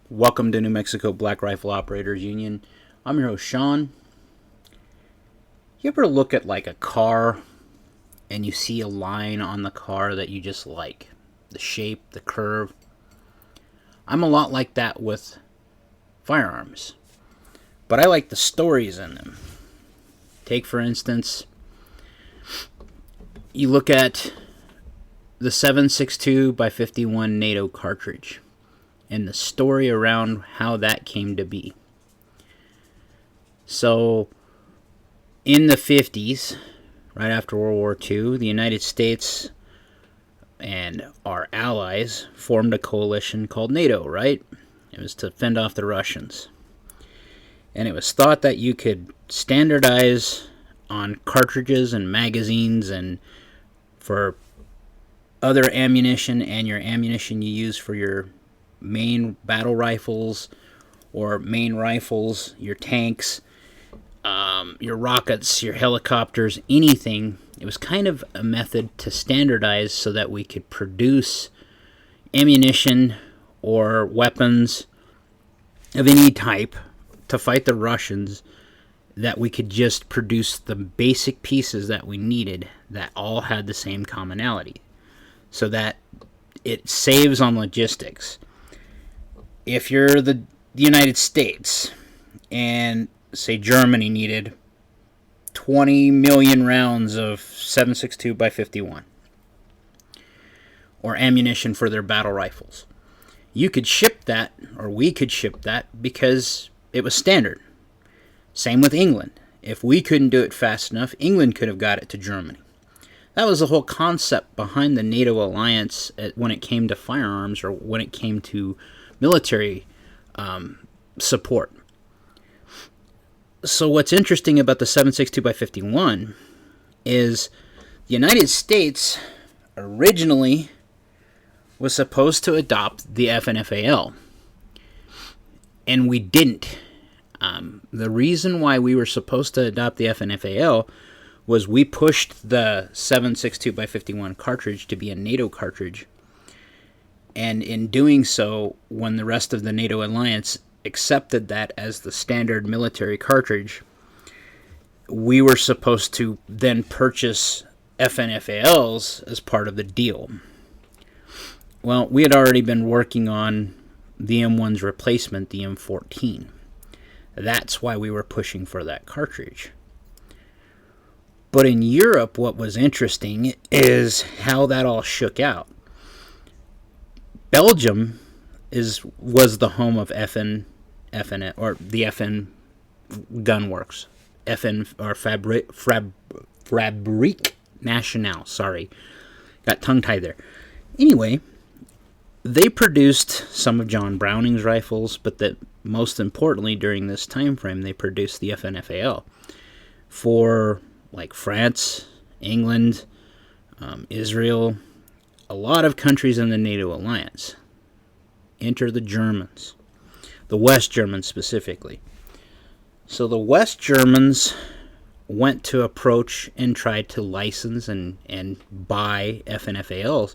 Welcome to New Mexico Black Rifle Operators Union. I'm your host, Sean. You ever look at like a car and you see a line on the car that you just like? The shape, the curve. I'm a lot like that with firearms. But I like the stories in them. Take, for instance, you look at the 7.62 by 51 NATO cartridge and the story around how that came to be. So, in the 50s, right after World War II, the United States and our allies formed a coalition called NATO, right? It was to fend off the Russians. And it was thought that you could standardize on cartridges and magazines and for other ammunition and your ammunition you use for your main battle rifles or main rifles, your tanks, your rockets, your helicopters, anything. It was kind of a method to standardize so that we could produce ammunition or weapons of any type to fight the Russians, that we could just produce the basic pieces that we needed that all had the same commonality, so that it saves on logistics. If you're the United States and say Germany needed 20 million rounds of 7.62 by 51 or ammunition for their battle rifles, you could ship that, or we could ship that, because it was standard. Same with England. If we couldn't do it fast enough, England could have got it to Germany. That was the whole concept behind the NATO alliance when it came to firearms, or when it came to military support. So what's interesting about the 7.62 by 51 is the United States originally was supposed to adopt the FNFAL, and we didn't. The reason why we were supposed to adopt the FNFAL was we pushed the 7.62 by 51 cartridge to be a NATO cartridge, and in doing so, when the rest of the NATO alliance accepted that as the standard military cartridge, we were supposed to then purchase FNFALs as part of the deal. Well, we had already been working on the M1's replacement, the M14. That's why we were pushing for that cartridge. But in Europe, what was interesting is how that all shook out. Belgium was the home of FN, or the FN Gunworks, FN, or Fabrique Nationale. Sorry, got tongue-tied there. Anyway, they produced some of John Browning's rifles, but that most importantly during this time frame, they produced the FNFAL for like France, England, Israel, a lot of countries in the NATO alliance. Enter the Germans, the West Germans specifically. So the West Germans went to approach and tried to license and buy FNFALs.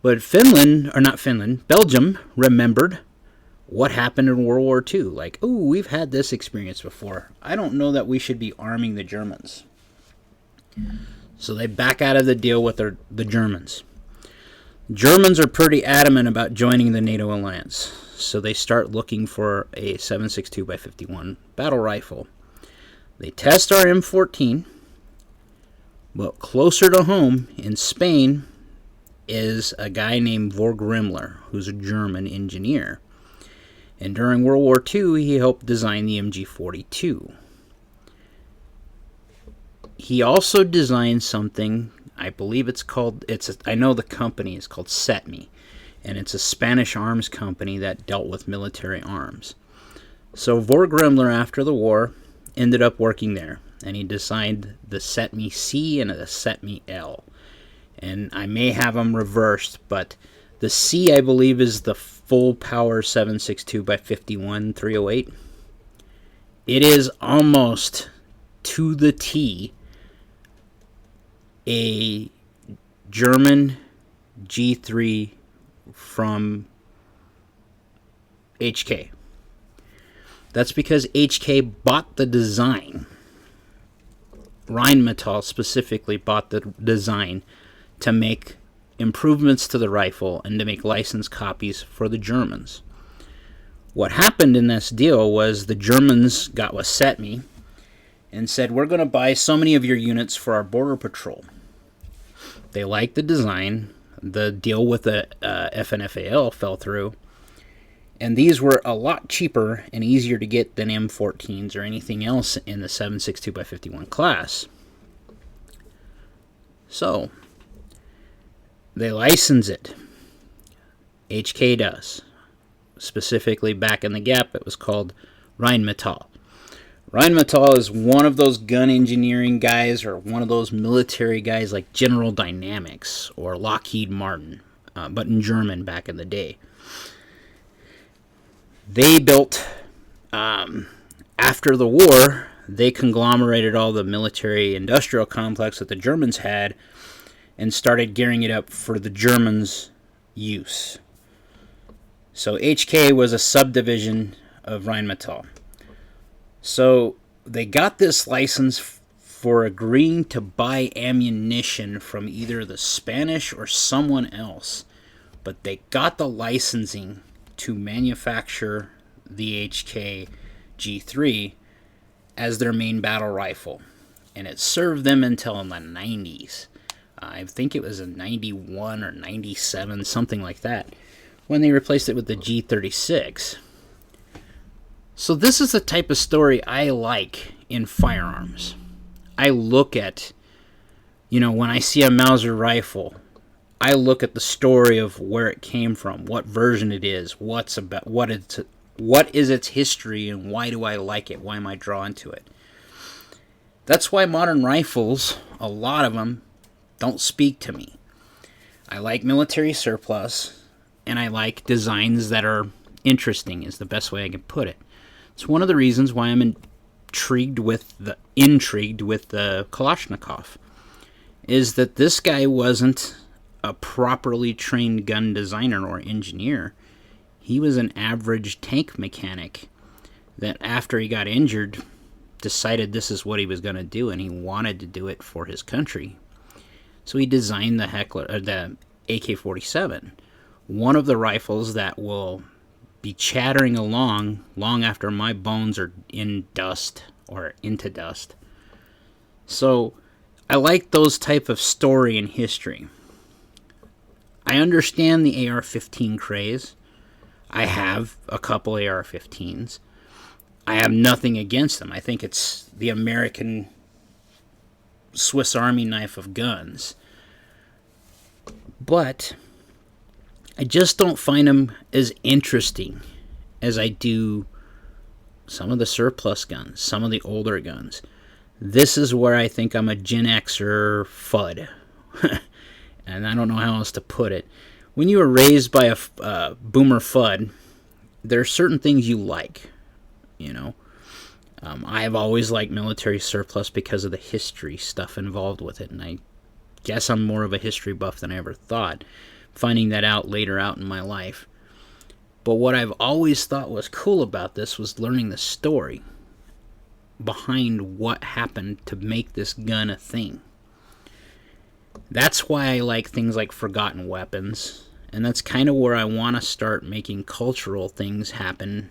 But Belgium remembered what happened in World War II. Like, ooh, we've had this experience before. I don't know that we should be arming the Germans. So they back out of the deal with the Germans. Germans are pretty adamant about joining the NATO alliance. So they start looking for a 7.62 by 51 battle rifle. They test our M14. But closer to home, in Spain, is a guy named Vorg Rimmler, who's a German engineer. And during World War II, he helped design the MG42. He also designed something, I believe I know the company is called Setme, and it's a Spanish arms company that dealt with military arms. So Vorg Rimmler, after the war, ended up working there, and he designed the Setme C and the Setme L. And I may have them reversed, but the C, I believe, is the full power 7.62 by 51 308. It is almost to the T a German G3 from HK. That's because HK bought the design. Rheinmetall specifically bought the design to make improvements to the rifle and to make licensed copies for the Germans. What happened in this deal was the Germans got with SETME and said, we're going to buy so many of your units for our border patrol. They liked the design. The deal with the FNFAL fell through. And these were a lot cheaper and easier to get than M14s or anything else in the 7.62x51 class. So, they license it. HK does. Specifically, back in the Gap, it was called Rheinmetall. Rheinmetall is one of those gun engineering guys or one of those military guys like General Dynamics or Lockheed Martin, but in German back in the day. They built, after the war, they conglomerated all the military-industrial complex that the Germans had and started gearing it up for the Germans' use. So HK was a subdivision of Rheinmetall. So they got this license for agreeing to buy ammunition from either the Spanish or someone else, but they got the licensing to manufacture the HK G3 as their main battle rifle. And it served them until in the 90s. I think it was in 91 or 97, something like that, when they replaced it with the G36. So this is the type of story I like in firearms. I look at, when I see a Mauser rifle, I look at the story of where it came from, what version it is, what is its history, and why do I like it? Why am I drawn to it? That's why modern rifles, a lot of them, don't speak to me. I like military surplus, and I like designs that are interesting, is the best way I can put it. It's one of the reasons why I'm intrigued with the Kalashnikov, is that this guy wasn't a properly trained gun designer or engineer. He was an average tank mechanic that after he got injured decided this is what he was going to do, and he wanted to do it for his country. So he designed the AK-47, one of the rifles that will be chattering along long after my bones are in dust or into dust. So I like those type of story and history. I understand the AR-15 craze. I have a couple AR-15s. I have nothing against them. I think it's the American Swiss Army knife of guns. But I just don't find them as interesting as I do some of the surplus guns, some of the older guns. This is where I think I'm a Gen Xer FUD. And I don't know how else to put it. When you were raised by a boomer FUD, there are certain things you like, I have always liked military surplus because of the history stuff involved with it, and I guess I'm more of a history buff than I ever thought, finding that out later out in my life. But what I've always thought was cool about this was learning the story behind what happened to make this gun a thing. That's why I like things like Forgotten Weapons, and that's kind of where I want to start making cultural things happen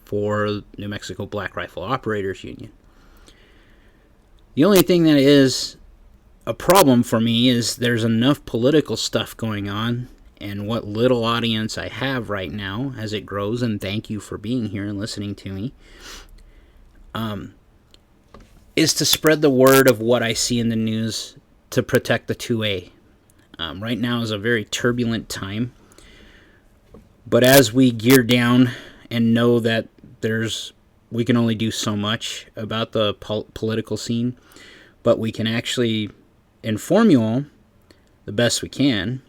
for New Mexico Black Rifle Operators Union. The only thing that is a problem for me is there's enough political stuff going on, and what little audience I have right now as it grows, and thank you for being here and listening to me, is to spread the word of what I see in the news to protect the 2A. Right now is a very turbulent time, but as we gear down and know that we can only do so much about the political scene, but we can actually inform you all the best we can,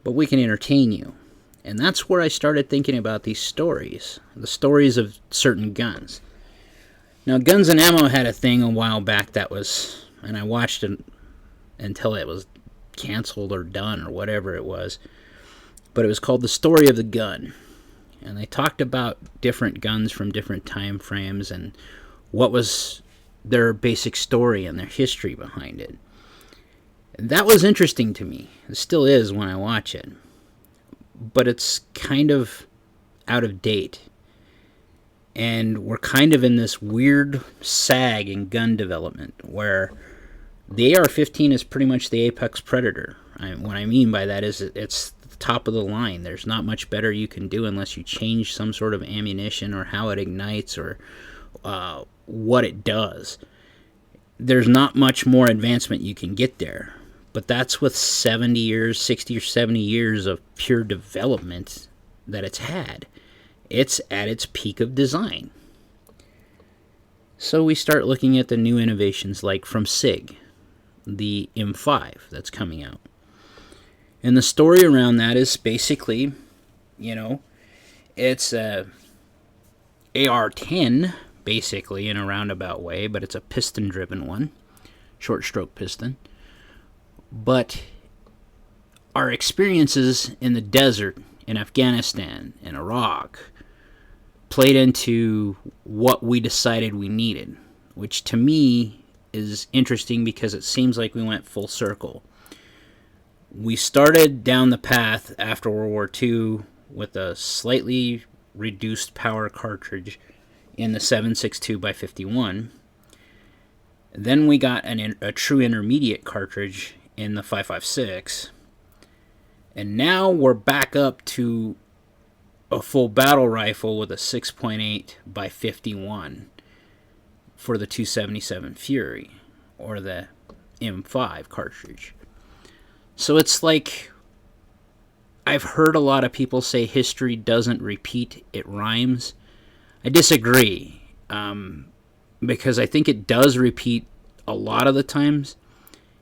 but we can entertain you. And that's where I started thinking about these stories, the stories of certain guns. Now, Guns and Ammo had a thing a while back that was, and I watched it until it was canceled or done or whatever it was, but it was called The Story of the Gun. and they talked about different guns from different time frames and what was their basic story and their history behind it. That was interesting to me. It still is when I watch it. But it's kind of out of date. And we're kind of in this weird sag in gun development where the AR-15 is pretty much the apex predator. What I mean by that is it's the top of the line. There's not much better you can do unless you change some sort of ammunition or how it ignites or what it does. There's not much more advancement you can get there. But that's with 70 years, 60 or 70 years of pure development that it's had. It's at its peak of design. So we start looking at the new innovations like from SIG, the M5 that's coming out. And the story around that is basically, it's a AR-10, basically, in a roundabout way, but it's a piston-driven one, short-stroke piston. But our experiences in the desert, in Afghanistan, in Iraq, played into what we decided we needed, which to me is interesting because it seems like we went full circle. We started down the path after World War II with a slightly reduced power cartridge in the 7.62x51. Then we got a true intermediate cartridge in the 5.56, and now we're back up to a full battle rifle with a 6.8x51 for the 277 Fury, or the M5 cartridge. So it's like, I've heard a lot of people say history doesn't repeat, it rhymes. I disagree, because I think it does repeat a lot of the times.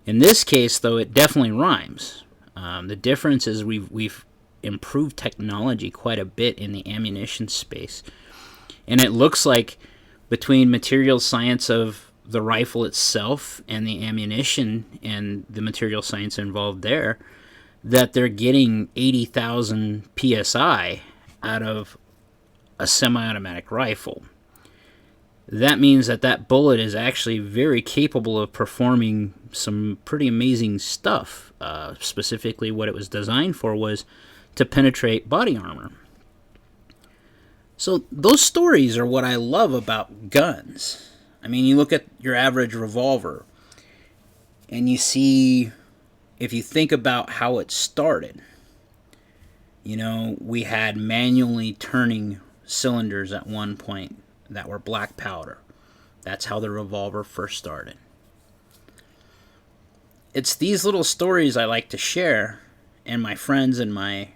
In this case, though, it definitely rhymes. The difference is we've improved technology quite a bit in the ammunition space. And it looks like between material science of the rifle itself and the ammunition and the material science involved there, that they're getting 80,000 PSI out of a semi-automatic rifle. That means that bullet is actually very capable of performing some pretty amazing stuff. Specifically, what it was designed for was to penetrate body armor. So those stories are what I love about guns. I mean, you look at your average revolver, and you see, if you think about how it started, we had manually turning cylinders at one point that were black powder. That's how the revolver first started. It's these little stories I like to share, and my friends and my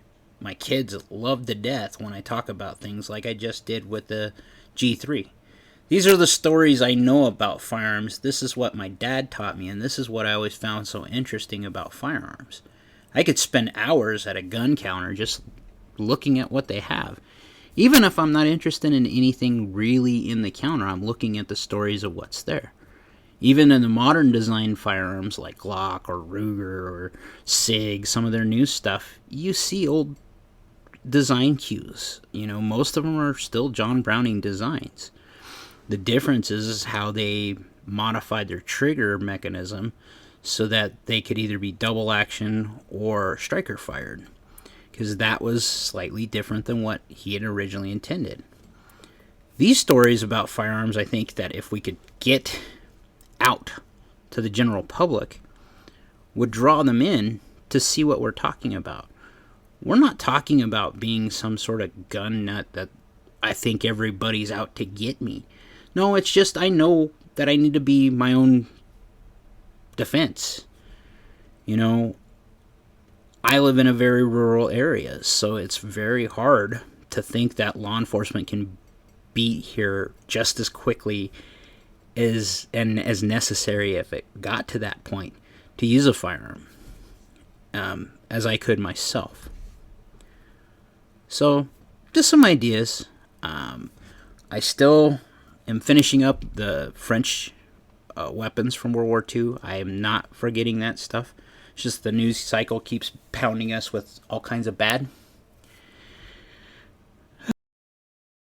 kids love to death when I talk about things like I just did with the G3. These are the stories I know about firearms. This is what my dad taught me, and this is what I always found so interesting about firearms. I could spend hours at a gun counter just looking at what they have. Even if I'm not interested in anything really in the counter, I'm looking at the stories of what's there. Even in the modern design firearms like Glock or Ruger or SIG, some of their new stuff, you see old design cues. Most of them are still John Browning designs. The difference is how they modified their trigger mechanism so that they could either be double action or striker fired, because that was slightly different than what he had originally intended. These stories about firearms, I think that if we could get out to the general public, would draw them in to see what we're talking about. We're not talking about being some sort of gun nut that I think everybody's out to get me. No, it's just I know that I need to be my own defense. I live in a very rural area, so it's very hard to think that law enforcement can be here just as quickly as necessary if it got to that point to use a firearm as I could myself. So, just some ideas. I still am finishing up the French weapons from World War II. I am not forgetting that stuff. It's just the news cycle keeps pounding us with all kinds of bad.